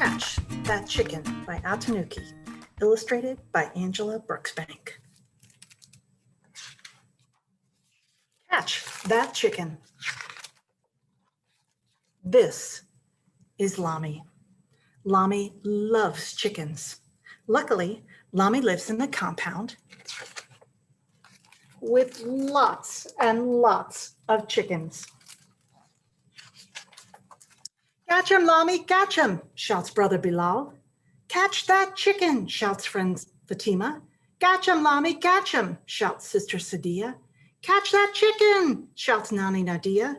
Catch That Chicken by Atinuke, illustrated by Angela Brooksbank. Catch that chicken. This is Lami. Lami loves chickens. Luckily, Lami lives in a compound with lots and lots of chickens. Catch him, Lami, catch him, shouts brother Bilal. Catch that chicken, shouts friend Fatima. Catch him, Lami, catch him, shouts sister Sadia. Catch that chicken, shouts Nani Nadia.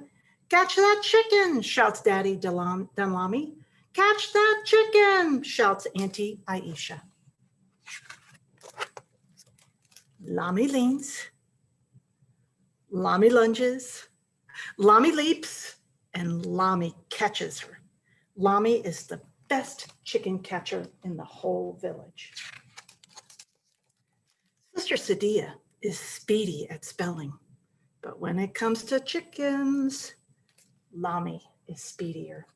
Catch that chicken, shouts Daddy Danlami. Catch that chicken, shouts Auntie Aisha. Lami leans, Lami lunges, Lami leaps, and Lami catches her. Lami is the best chicken catcher in the whole village. Sister Sadia is speedy at spelling, but when it comes to chickens, Lami is speedier.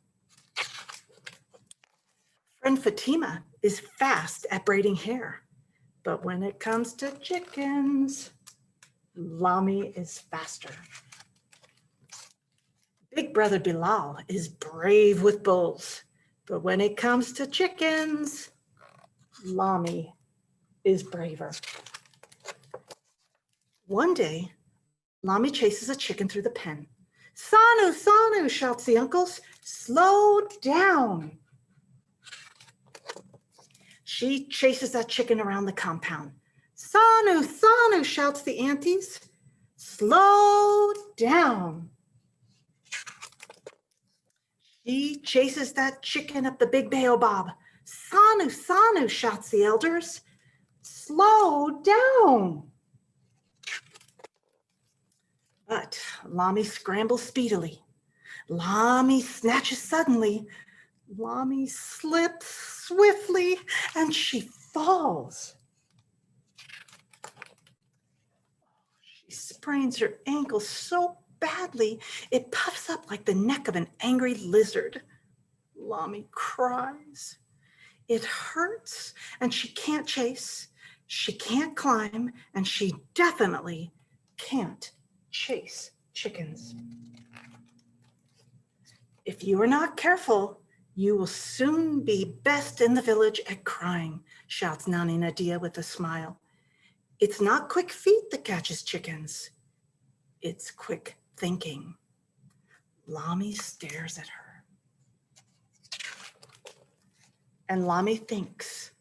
Friend Fatima is fast at braiding hair, but when it comes to chickens, Lami is faster. Big brother Bilal is brave with bulls, but when it comes to chickens, Lami is braver. One day, Lami chases a chicken through the pen. Sanu, Sanu, shouts the uncles, slow down. She chases that chicken around the compound. Sanu, Sanu, shouts the aunties, slow down. She chases that chicken up the big baobab. Sanu, Sanu, shouts the elders, slow down. But Lami scrambles speedily. Lami snatches suddenly. Lami slips swiftly and she falls. She sprains her ankle so badly, it puffs up like the neck of an angry lizard. Lami cries. It hurts and she can't chase, she can't climb, and she definitely can't chase chickens. If you are not careful, you will soon be best in the village at crying, shouts Nani Nadia with a smile. It's not quick feet that catches chickens. It's quick thinking. Lami stares at her. And Lami thinks.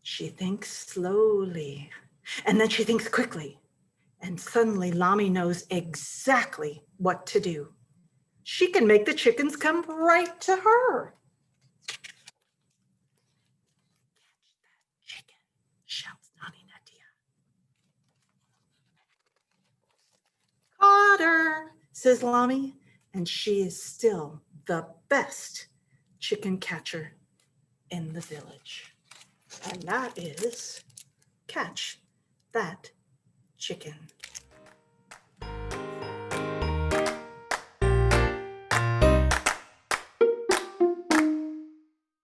She thinks slowly, and then she thinks quickly. And suddenly Lami knows exactly what to do. She can make the chickens come right to her. Catch that chicken, shouts Nani Nadia. Caught her, says Lami, and she is still the best chicken catcher in the village. And that is Catch That Chicken.